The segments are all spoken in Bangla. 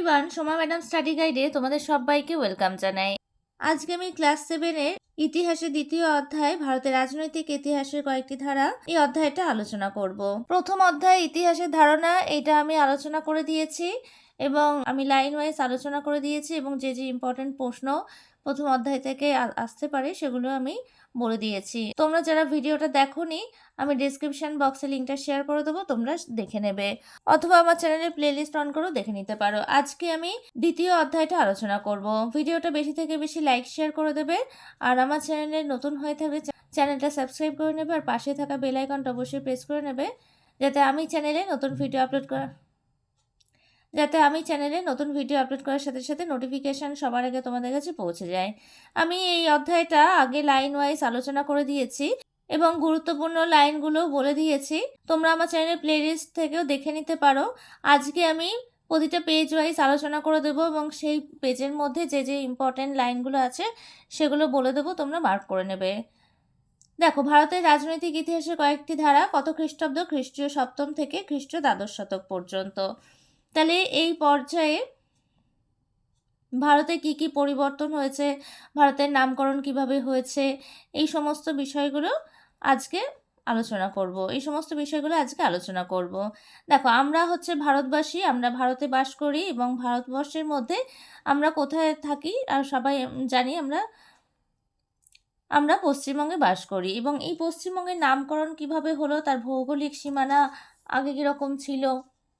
এভরিওয়ান, সোমা ম্যাডাম স্টাডি গাইডে তোমাদের সবাইকে ওয়েলকাম জানাই। আজকে আমি ক্লাস 7-এর ইতিহাসের দ্বিতীয় অধ্যায় ভারতের রাজনৈতিক ইতিহাসের কয়েকটি ধারা এই অধ্যায়টা আলোচনা করব। প্রথম অধ্যায় ইতিহাসের ধারণা, এটা আমি আলোচনা করে দিয়েছি এবং আমি লাইন ওয়াইজ আলোচনা করে দিয়েছি এবং যে যে ইম্পর্টেন্ট প্রশ্ন প্রথম অধ্যায় থেকে আসতে পারে সেগুলো আমি বলে দিয়েছি। তোমরা যারা ভিডিওটা দেখোনি, আমি ডেসক্রিপশন বক্সে লিঙ্কটা শেয়ার করে দেবো, তোমরা দেখে নেবে, অথবা আমার চ্যানেলের প্লেলিস্ট অন করেও দেখে নিতে পারো। আজকে আমি দ্বিতীয় অধ্যায়টা আলোচনা করব। ভিডিওটা বেশি থেকে বেশি লাইক শেয়ার করে দেবে, আর আমার চ্যানেলে নতুন হয়ে থাকলে চ্যানেলটা সাবস্ক্রাইব করে নেবে, আর পাশে থাকা বেল আইকনটা অবশ্যই প্রেস করে নেবে যাতে আমি চ্যানেলে নতুন ভিডিও আপলোড করার সাথে সাথে নোটিফিকেশান সবার আগে তোমাদের কাছে পৌঁছে যায়। আমি এই অধ্যায়টা আগে লাইন ওয়াইজ আলোচনা করে দিয়েছি এবং গুরুত্বপূর্ণ লাইনগুলো বলে দিয়েছি, তোমরা আমার চ্যানেলের প্লেলিস্ট থেকেও দেখে নিতে পারো। আজকে আমি প্রতিটা পেজ ওয়াইজ আলোচনা করে দেবো এবং সেই পেজের মধ্যে যে যে ইম্পর্টেন্ট লাইনগুলো আছে সেগুলো বলে দেবো, তোমরা মার্ক করে নেবে। দেখো, ভারতের রাজনৈতিক ইতিহাসের কয়েকটি ধারা, কত খ্রিস্টাব্দ, খ্রিস্টীয় সপ্তম থেকে খ্রিস্টীয় দ্বাদশ শতক পর্যন্ত। তাহলে এই পর্যায়ে ভারতে কি কি পরিবর্তন হয়েছে, ভারতের নামকরণ কিভাবে হয়েছে, এই সমস্ত বিষয়গুলো আজকে আলোচনা করব। দেখো, আমরা হচ্ছে ভারতবাসী, আমরা ভারতে বাস করি এবং ভারতবর্ষের মধ্যে আমরা কোথায় থাকি আর সবাই জানি, আমরা পশ্চিমবঙ্গে বাস করি। এবং এই পশ্চিমবঙ্গের নামকরণ কিভাবে হলো, তার ভৌগোলিক সীমানা আগে কীরকম ছিল,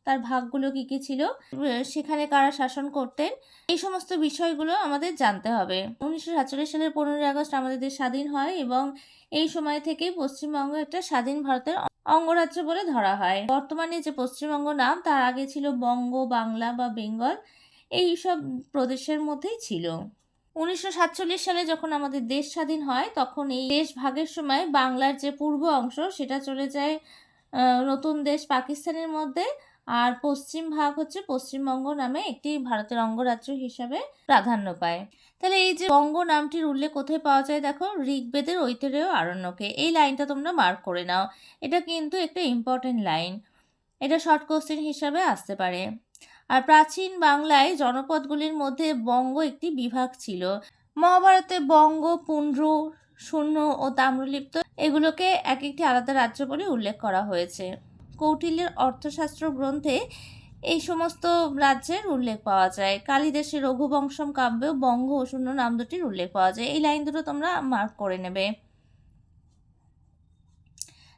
তার ভাগগুলো কী কী ছিল, সেখানে কারা শাসন করতেন, এই সমস্ত বিষয়গুলো আমাদের জানতে হবে। 1947 সালের 15ই আগস্ট আমাদের দেশ স্বাধীন হয় এবং এই সময় থেকে পশ্চিমবঙ্গ একটা স্বাধীন ভারতের অঙ্গরাজ্য বলে ধরা হয়। বর্তমানে যে পশ্চিমবঙ্গ নাম, তার আগে ছিল বঙ্গ, বাংলা বা বেঙ্গল, এই সব প্রদেশের মধ্যেই ছিল। 1947 সালে যখন আমাদের দেশ স্বাধীন হয়, তখন এই দেশ ভাগের সময় বাংলার যে পূর্ব অংশ সেটা চলে যায় নতুন দেশ পাকিস্তানের মধ্যে, আর পশ্চিম ভাগ হচ্ছে পশ্চিমবঙ্গ নামে একটি ভারতের অঙ্গরাজ্য হিসাবে প্রাধান্য পায়। তাহলে এই যে বঙ্গ নামটির উল্লেখ কোথায় পাওয়া যায়, দেখো, ঋগ্বেদের ঐতরেয় আরণ্যকে। এই লাইনটা তোমরা মার্ক করে নাও, এটা কিন্তু একটা ইম্পর্টেন্ট লাইন, এটা শর্ট কোশ্চেন হিসাবে আসতে পারে। আর প্রাচীন বাংলায় জনপদগুলির মধ্যে বঙ্গ একটি বিভাগ ছিল। মহাভারতে বঙ্গ, পুন্ড্র, শূন্য ও তাম্রলিপ্ত এগুলোকে এক একটি আলাদা রাজ্য বলে উল্লেখ করা হয়েছে। কৌটিল্যের অর্থশাস্ত্র গ্রন্থে এই সমস্ত রাজ্যের উল্লেখ পাওয়া যায়। কালিদাসের রঘুবংশম কাব্যেও বঙ্গ ও শূন্য নাম দুটির উল্লেখ পাওয়া যায়। এই লাইন দুটো তোমরা মার্ক করে নেবে।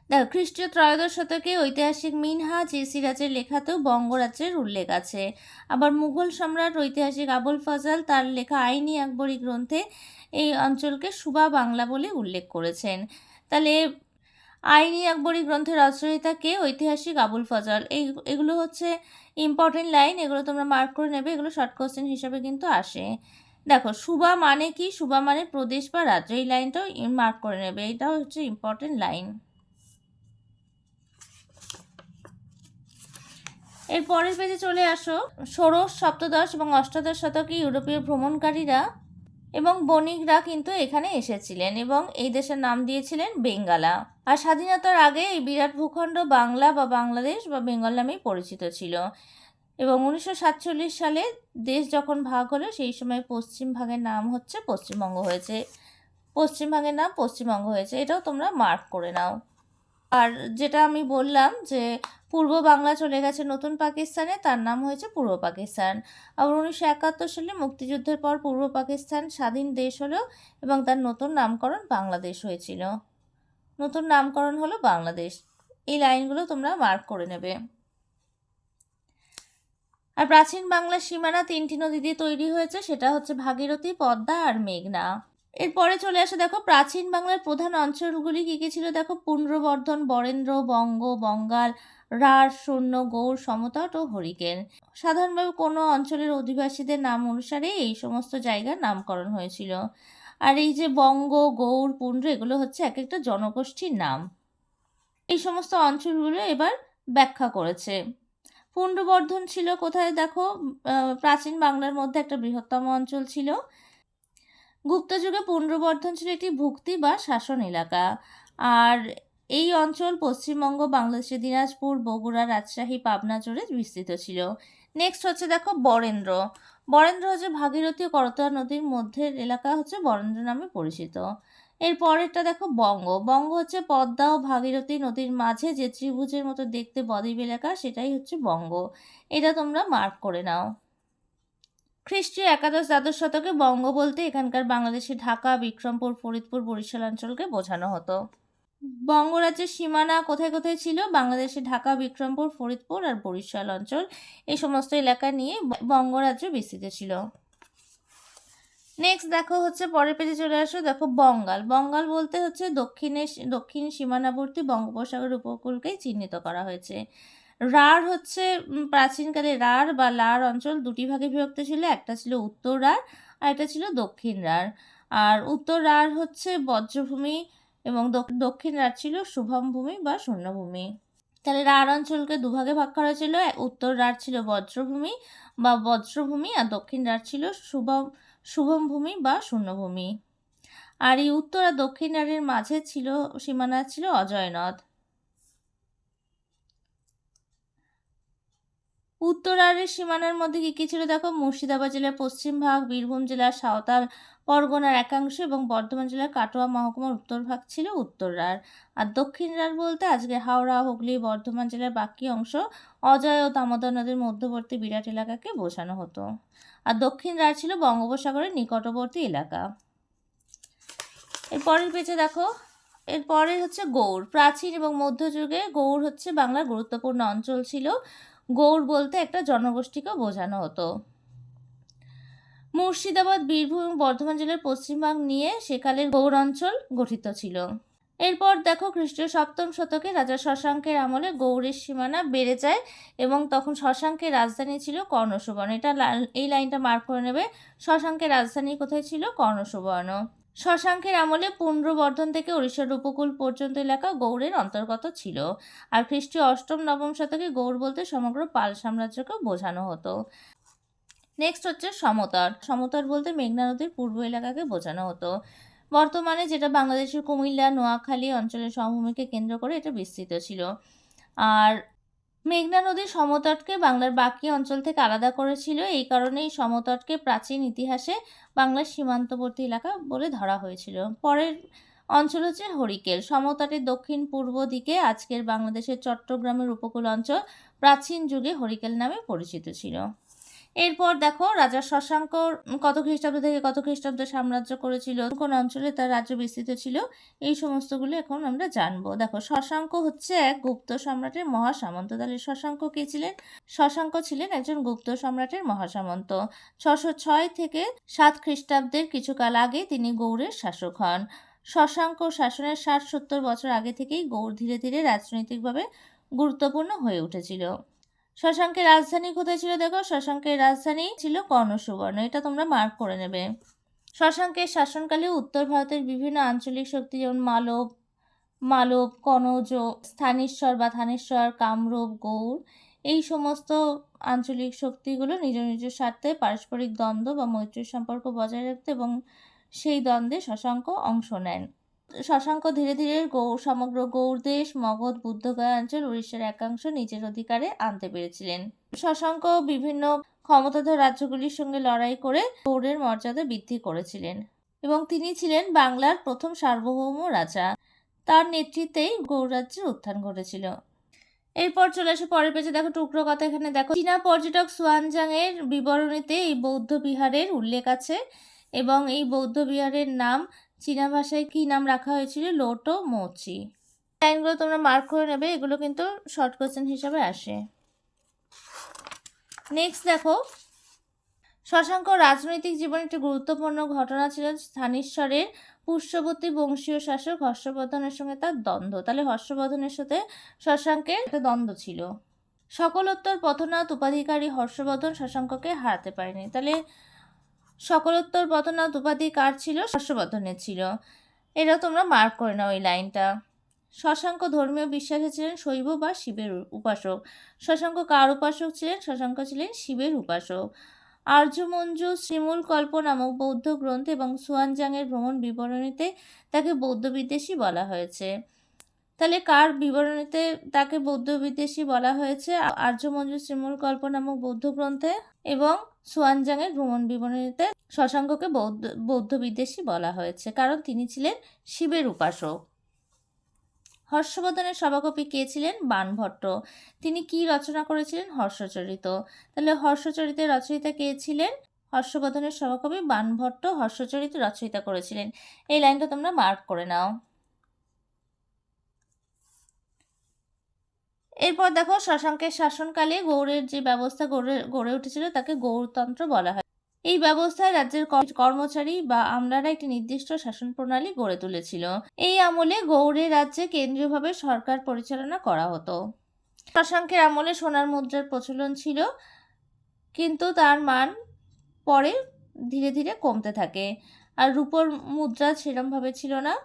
দেখো, খ্রিস্টীয় ত্রয়োদশ শতকে ঐতিহাসিক মিনহাজ সিরাজের লেখাতেও বঙ্গরাজ্যের উল্লেখ আছে। আবার মুঘল সম্রাট ঐতিহাসিক আবুল ফজল তার লেখা আইনি আকবরী গ্রন্থে এই অঞ্চলকে সুবা বাংলা বলে উল্লেখ করেছেন। তাহলে আইনি আকবরী গ্রন্থের রচয়িতা কে? ঐতিহাসিক আবুল ফজল। এগুলো হচ্ছে ইম্পর্টেন্ট লাইন, এগুলো তোমরা মার্ক করে নেবে, এগুলো শর্ট কোশ্চেন হিসাবে কিন্তু আসে। দেখো, সুবা মানে কি? সুবা মানে প্রদেশ বা রাজ্য, এই লাইনটাও মার্ক করে নেবে, এটাও হচ্ছে ইম্পর্টেন্ট লাইন। এর পরের পেজে চলে আসো। ষোড়শ, সপ্তদশ এবং অষ্টাদশ শতকে ইউরোপীয় ভ্রমণকারীরা এবং বণিকরা কিন্তু এখানে এসেছিলেন এবং এই দেশের নাম দিয়েছিলেন বেঙ্গালা। আর স্বাধীনতার আগে এই বিরাট ভূখণ্ড বাংলা বা বাংলাদেশ বা বেঙ্গল নামেই পরিচিত ছিল। এবং 1947 সালে দেশ যখন ভাগ হলো, সেই সময় পশ্চিম ভাগের নাম হচ্ছে পশ্চিমবঙ্গ হয়েছে, এটাও তোমরা মার্ক করে নাও। আর যেটা আমি বললাম যে পূর্ব বাংলা চলে গেছে নতুন পাকিস্তানে, তার নাম হয়েছে পূর্ব পাকিস্তান। আবার 1971 সালে মুক্তিযুদ্ধের পর পূর্ব পাকিস্তান স্বাধীন দেশ হলো এবং তার নতুন নামকরণ বাংলাদেশ হয়েছিল, নতুন নামকরণ হলো বাংলাদেশ। এই লাইনগুলো তোমরা মার্ক করে নেবে। আর প্রাচীন বাংলার সীমানা 3টি নদী দিয়ে তৈরি হয়েছে, সেটা হচ্ছে ভাগীরথী, পদ্মা আর মেঘনা। এরপরে চলে আসে, দেখো, প্রাচীন বাংলার প্রধান অঞ্চলগুলি কী কী ছিল। দেখো, পুন্ড্রবর্ধন, বরেন্দ্র, বঙ্গ, বঙ্গাল, রাঢ়, শূন্য, গৌড়, সমতট ও হরিকেন। সাধারণভাবে কোনো অঞ্চলের অধিবাসীদের নাম অনুসারে এই সমস্ত জায়গার নামকরণ হয়েছিল। আর এই যে বঙ্গ, গৌড়, পুন্ড্র, এগুলো হচ্ছে এক একটা জনগোষ্ঠীর নাম। এই সমস্ত অঞ্চলগুলো এবার ব্যাখ্যা করেছে। পুন্ড্রবর্ধন ছিল কোথায়? দেখো, প্রাচীন বাংলার মধ্যে একটা বৃহত্তম অঞ্চল ছিল। গুপ্ত যুগে পুন্ড্রবর্ধন ছিল একটি ভুক্তি বা শাসন এলাকা। আর এই অঞ্চল পশ্চিমবঙ্গ, বাংলাদেশের দিনাজপুর, বগুড়া, রাজশাহী, পাবনা জুড়ে বিস্তৃত ছিল। নেক্সট হচ্ছে দেখো বরেন্দ্র। বরেন্দ্র হচ্ছে ভাগীরথী ও করতোয়া নদীর মধ্যের এলাকা হচ্ছে বরেন্দ্র নামে পরিচিত। এর পরেরটা দেখো বঙ্গ। বঙ্গ হচ্ছে পদ্মা ও ভাগীরথী নদীর মাঝে যে ত্রিভুজের মতো দেখতে বদ্বীপ এলাকা, সেটাই হচ্ছে বঙ্গ। এটা তোমরা মার্ক করে নাও। খ্রিস্টীয় একাদশ দ্বাদশ শতকে বঙ্গ বলতে এখানকার বাংলাদেশের ঢাকা, বিক্রমপুর, ফরিদপুর, বরিশাল অঞ্চলকে বোঝানো হতো। বঙ্গরাজ্যের সীমানা কোথায় কোথায় ছিল? বাংলাদেশে ঢাকা, বিক্রমপুর, ফরিদপুর আর বরিশাল অঞ্চল, এই সমস্ত এলাকা নিয়ে বঙ্গরাজ্য বিস্তৃত ছিল। নেক্সট দেখো হচ্ছে পরের পেজে চলে আসো, দেখো বঙ্গাল। বঙ্গাল বলতে হচ্ছে দক্ষিণ সীমানাবর্তী বঙ্গোপসাগর উপকূলকেই চিহ্নিত করা হয়েছে। রাঢ় হচ্ছে প্রাচীনকালে রাঢ় বা লার অঞ্চল দুটি ভাগে বিভক্ত ছিল, একটা ছিল উত্তর রাঢ় আর একটা ছিল দক্ষিণ রাঢ়। আর উত্তর রাঢ় হচ্ছে বজ্রভূমি এবং দক্ষিণ রাঢ় ছিল শুভম ভূমি বা শূন্যভূমি। তাহলে রাঢ় অঞ্চলকে দুভাগে ভাগ করা ছিল, উত্তর রাঢ় ছিল বজ্রভূমি আর দক্ষিণ রাঢ় ছিল শুভম ভূমি বা শূন্যভূমি। আর এই উত্তর আর দক্ষিণ রাঢ়ের মাঝে ছিল সীমানা ছিল অজয় নদ। উত্তর রাঢ়ের সীমানার মধ্যে কি কি ছিল দেখো, মুর্শিদাবাদ জেলার পশ্চিম ভাগ, বীরভূম জেলার সাঁওতাল পরগনার একাংশ এবং বর্ধমান জেলার কাটোয়া মহকুমার উত্তর ভাগ ছিল উত্তর রাঢ়। আর দক্ষিণ রাঢ় বলতে আজকে হাওড়া, হুগলি, বর্ধমান জেলার বাকি অংশ, অজয় ও দামোদর নদীর মধ্যবর্তী বিরাট এলাকাকে বোঝানো হতো। আর দক্ষিণ রাঢ় ছিল বঙ্গোপসাগরের নিকটবর্তী এলাকা। এরপরের পেজে দেখো, এরপরে হচ্ছে গৌড়। প্রাচীন এবং মধ্যযুগে গৌড় হচ্ছে বাংলার গুরুত্বপূর্ণ অঞ্চল ছিল। গৌড় বলতে একটা জনগোষ্ঠীকেও বোঝানো হতো। মুর্শিদাবাদ, বীরভূম, বর্ধমান জেলার পশ্চিমভাগ নিয়ে সেকালের গৌড় অঞ্চল গঠিত ছিল। এরপর দেখো খ্রিস্টীয় সপ্তম শতকে রাজা শশাঙ্কের আমলে গৌড়ের সীমানা বেড়ে যায় এবং তখন শশাঙ্কের রাজধানী ছিল কর্ণসুবর্ণ। এই লাইনটা মার্ক করে নেবে। শশাঙ্কের রাজধানী কোথায় ছিল? কর্ণসুবর্ণ। শশাঙ্কের আমলে পুন্ড্রবর্ধন থেকে উড়িষ্যার উপকূল পর্যন্ত এলাকা গৌড়ের অন্তর্গত ছিল। আর খ্রিস্টীয় অষ্টম নবম শতকে গৌড় বলতে সমগ্র পাল সাম্রাজ্যকে বোঝানো হতো। নেক্সট হচ্ছে সমতট। সমতট বলতে মেঘনা নদীর পূর্ব এলাকাকে বোঝানো হতো। বর্তমানে যেটা বাংলাদেশের কুমিল্লা, নোয়াখালী অঞ্চলের সমভূমিকে কেন্দ্র করে এটা বিস্তৃত ছিল। আর মেঘনা নদীর সমতটকে বাংলার বাকি অঞ্চল থেকে আলাদা করেছিল, এই কারণেই সমতটকে প্রাচীন ইতিহাসে বাংলার সীমান্তবর্তী এলাকা বলে ধরা হয়েছিল। পরের অঞ্চল হচ্ছে হরিকেল। সমতটের দক্ষিণ পূর্ব দিকে আজকের বাংলাদেশের চট্টগ্রামের উপকূল অঞ্চল প্রাচীন যুগে হরিকেল নামে পরিচিত ছিল। এরপর দেখো রাজা শশাঙ্ক কত খ্রিস্টাব্দ থেকে কত খ্রিস্টাব্দে সাম্রাজ্য করেছিল, কোন অঞ্চলে তার রাজ্য বিস্তৃত ছিল, এই সমস্তগুলো এখন আমরা জানবো। দেখো শশাঙ্ক হচ্ছে এক গুপ্ত সম্রাটের মহাসামন্ত। তাহলে শশাঙ্ক কে ছিলেন? শশাঙ্ক ছিলেন একজন গুপ্ত সম্রাটের মহাসামন্ত। 606 থেকে 7 খ্রিস্টাব্দের কিছুকাল আগে তিনি গৌড়ের শাসক হন। শশাঙ্ক শাসনের 60-70 বছর আগে থেকেই গৌড় ধীরে ধীরে রাজনৈতিকভাবে গুরুত্বপূর্ণ হয়ে উঠেছিল। শশাঙ্কের রাজধানী কোথায় ছিল দেখো, শশাঙ্কের রাজধানী ছিল কর্ণসুবর্ণ। এটা তোমরা মার্ক করে নেবে। শশাঙ্কের শাসনকালে উত্তর ভারতের বিভিন্ন আঞ্চলিক শক্তি যেমন মালব, কনৌজ, স্থানেশ্বর বা থানেশ্বর, কামরূপ, গৌড়, এই সমস্ত আঞ্চলিক শক্তিগুলো নিজ নিজ স্বার্থে পারস্পরিক দ্বন্দ্ব বা মৈত্রীর সম্পর্ক বজায় রাখতে এবং সেই দ্বন্দ্বে শশাঙ্ক অংশ নেন। শশাঙ্ক ধীরে ধীরে সমগ্র গৌড় দেশ, মগধ, বুদ্ধগয়া অঞ্চল, উড়িষ্যার একাংশ নিজের অধিকারে আনতে পেরেছিলেন। শশাঙ্ক বিভিন্ন ক্ষমতাধর রাজ্যগুলির সঙ্গে লড়াই করে গৌড়ের মর্যাদা বৃদ্ধি করেছিলেন এবং তিনি ছিলেন বাংলার প্রথম সার্বভৌম রাজা। তার নেতৃত্বেই গৌড় রাজ্যের উত্থান ঘটেছিল। এরপর চলে আসে পরের পেজে, দেখো টুকরো কথা। এখানে দেখো চীনা পর্যটক সুয়ানজাং এর বিবরণীতে এই বৌদ্ধ বিহারের উল্লেখ আছে এবং এই বৌদ্ধ বিহারের নাম চীনা ভাষায় কি নাম রাখা হয়েছিল? লোটো মোচি। লাইনগুলো তোমরা মার্ক করে নেবে, এগুলো কিন্তু শর্ট কোশ্চেন হিসাবে আসে। নেক্সট দেখো শশাঙ্ক রাজনৈতিক জীবনে একটি গুরুত্বপূর্ণ ঘটনা ছিল স্থানেশ্বরের পুষ্যবর্তী বংশীয় শাসক হর্ষবর্ধনের সঙ্গে তার দ্বন্দ্ব। তাহলে হর্ষবর্ধনের সাথে শশাঙ্কের একটা দ্বন্দ্ব ছিল। সকলোত্তর পথনাথ উপাধিকারী হর্ষবর্ধন শশাঙ্ককে হারাতে পারেনি। তাহলে সকলোত্তর পথনাথ উপাধি কার ছিল? হর্ষবর্ধনের ছিল। এটা তোমরা মার্ক করে নাও এই লাইনটা। শশাঙ্ক ধর্মীয় বিশ্বাসে ছিলেন শৈব বা শিবের উপাসক। শশাঙ্ক কার উপাসক ছিলেন? শশাঙ্ক ছিলেন শিবের উপাসক। আর্যমঞ্জু শ্রীমূল কল্প নামক বৌদ্ধ গ্রন্থ এবং সুয়ানজাংয়ের ভ্রমণ বিবরণীতে তাকে বৌদ্ধ বিদ্বেষী বলা হয়েছে। তাহলে কার বিবরণীতে তাকে বৌদ্ধ বিদ্বেষী বলা হয়েছে? আর্যমঞ্জু শ্রীমূল কল্প নামক বৌদ্ধ গ্রন্থে এবং সুয়ানজাংয়ের ভ্রমণ বিবরণীতে শশাঙ্ককে বৌদ্ধ বিদ্বেষী বলা হয়েছে, কারণ তিনি ছিলেন শিবের উপাসক। হর্ষবর্ধনের সভাকবি কে ছিলেন? বাণভট্ট। তিনি কি রচনা করেছিলেন? হর্ষচরিত। তাহলে হর্ষচরিতের রচয়িতা কে ছিলেন? হর্ষবর্ধনের সভাকবি বাণভট্ট হর্ষচরিত রচয়িতা করেছিলেন। এই লাইনটা তোমরা মার্ক করে নাও। এরপর দেখো, শশাঙ্কের শাসনকালে গৌড়ের যে ব্যবস্থা গড়ে উঠেছিল তাকে গৌড়তন্ত্র বলা হয়। এই ব্যবস্থায় রাজ্যের কর্মচারী বা আমলারা একটি নির্দিষ্ট শাসন প্রণালী গড়ে তুলেছিল। এই আমলে গৌড়ের রাজ্যে কেন্দ্রীয়ভাবে সরকার পরিচালনা করা হতো। শশাঙ্কের আমলে সোনার মুদ্রার প্রচলন ছিল, কিন্তু তার মান পরে ধীরে ধীরে কমতে থাকে, আর রূপোর মুদ্রা সেরমভাবে ছিল না।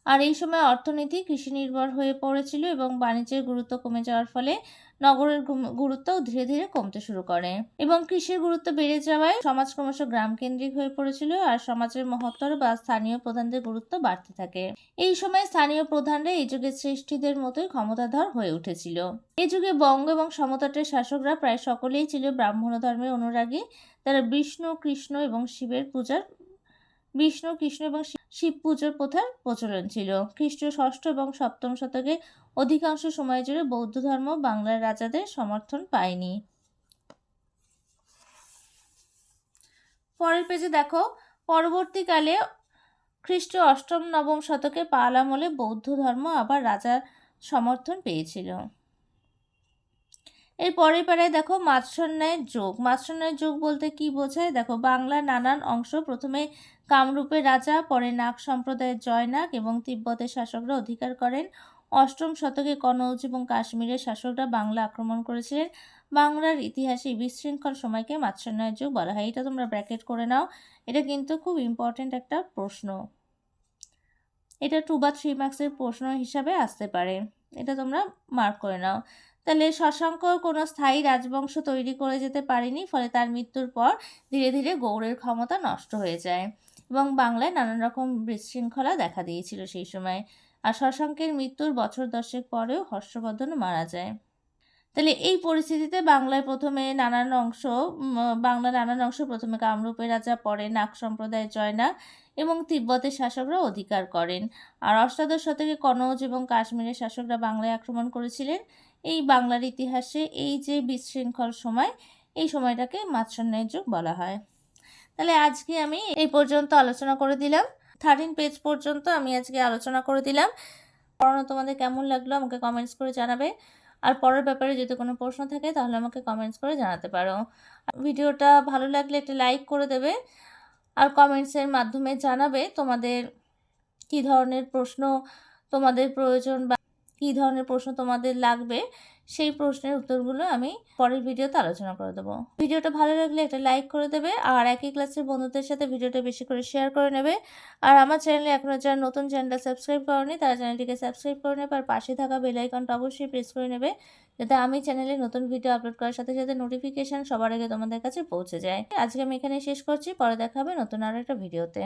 আর এই সময় অর্থনীতি কৃষি নির্ভর হয়ে পড়েছিল এবং বাণিজ্যের গুরুত্ব কমে যাওয়ার ফলে নগরের গুরুত্বও ধীরে ধীরে কমতে শুরু করে এবং কৃষির গুরুত্ব বেড়ে যাওয়ায় সমাজ ক্রমশ গ্রাম কেন্দ্রিক হয়ে পড়েছিল আর সমাজের মহত্তর বা স্থানীয় প্রধানদের গুরুত্ব বাড়তে থাকে। এই সময় স্থানীয় প্রধানরা এই যুগের শ্রেষ্ঠীদের মতোই ক্ষমতাধর হয়ে উঠেছিল। এই যুগে বঙ্গ এবং সমতটের শাসকরা প্রায় সকলেই ছিল ব্রাহ্মণ ধর্মের অনুরাগী। তারা বিষ্ণু কৃষ্ণ এবং শিব পুজোর প্রথার প্রচলন ছিল। খ্রিস্টীয় ষষ্ঠ এবং সপ্তম শতকে অধিকাংশ সময় জুড়ে বৌদ্ধ ধর্ম বাংলার রাজাদের সমর্থন পায়নি। পরের পেজে দেখো, পরবর্তীকালে খ্রিস্টীয় অষ্টম নবম শতকে পাল আমলে বৌদ্ধ ধর্ম আবার রাজার সমর্থন পেয়েছিল। এর পরের পাড়ায় দেখো, মাৎসন্যায়ের যুগ। মাৎসন্যায়ের যুগ বলতে কি বোঝায়? দেখো, বাংলার নানান অংশ প্রথমে কামরূপের রাজা, পরে নাগ সম্প্রদায়ের জয়নাগ এবং তিব্বতের শাসকরা অধিকার করেন। অষ্টম শতকে কনৌজ এবং কাশ্মীরের শাসকরা বাংলা আক্রমণ করেছিলেন। বাংলার ইতিহাসে বিশৃঙ্খল সময়কে মাৎসন্যায়ের যুগ বলা হয়। এটা তোমরা ব্র্যাকেট করে নাও, এটা কিন্তু খুব ইম্পর্টেন্ট একটা প্রশ্ন। এটা 2 বা 3 মার্কসের প্রশ্ন হিসাবে আসতে পারে, এটা তোমরা মার্ক করে নাও। তাহলে শশাঙ্ক কোনো স্থায়ী রাজবংশ তৈরি করে যেতে পারেনি, ফলে তার মৃত্যুর পর ধীরে ধীরে গৌড়ের ক্ষমতা নষ্ট হয়ে যায় এবং বাংলায় নানান রকম বিশৃঙ্খলা দেখা দিয়েছিল সেই সময়। আর শশাঙ্কের মৃত্যুর বছর 10 পরেও হর্ষবর্ধন মারা যায়। তাহলে এই পরিস্থিতিতে বাংলার নানান অংশ প্রথমে কামরূপের রাজা, পরে নাগ সম্প্রদায়ের জয়নাগ এবং তিব্বতের শাসকরা অধিকার করেন। আর অষ্টাদশ শতকে কনৌজ এবং কাশ্মীরের শাসকরা বাংলায় আক্রমণ করেছিলেন। এই বাংলার ইতিহাসে এই যে বিশৃঙ্খল সময়, এই সময়টাকে মাৎসন্যায়ের যুগ বলা হয়। তাহলে আজকে আমি এই পর্যন্ত আলোচনা করে দিলাম, 13 পেজ পর্যন্ত আমি আজকে আলোচনা করে দিলাম। পড়ানো তোমাদের কেমন লাগলো আমাকে কমেন্টস করে জানাবে। আর পরের ব্যাপারে যদি কোনো প্রশ্ন থাকে তাহলে আমাকে কমেন্টস করে জানাতে পারো। ভিডিওটা ভালো লাগলে একটা লাইক করে দেবে আর কমেন্টসের মাধ্যমে জানাবে তোমাদের কী ধরনের প্রশ্ন তোমাদের প্রয়োজন বা কী ধরনের প্রশ্ন তোমাদের লাগবে। সেই প্রশ্নের উত্তরগুলো আমি পরের ভিডিওতে আলোচনা করে দেবো। ভিডিওটা ভালো লাগলে একটা লাইক করে দেবে আর একই ক্লাসের বন্ধুদের সাথে ভিডিওটা বেশি করে শেয়ার করে নেবে। আর আমার চ্যানেলে এখনও যারা নতুন চ্যানেলটা সাবস্ক্রাইব করনি তারা চ্যানেলটিকে সাবস্ক্রাইব করে নেবে আর পাশে থাকা বেল আইকনটা অবশ্যই প্রেস করে নেবে, যাতে আমি চ্যানেলে নতুন ভিডিও আপলোড করার সাথে সাথে নোটিফিকেশান সবার আগে তোমাদের কাছে পৌঁছে যায়। আজকে আমি এখানে শেষ করছি, পরে দেখা হবে নতুন আরও একটা ভিডিওতে।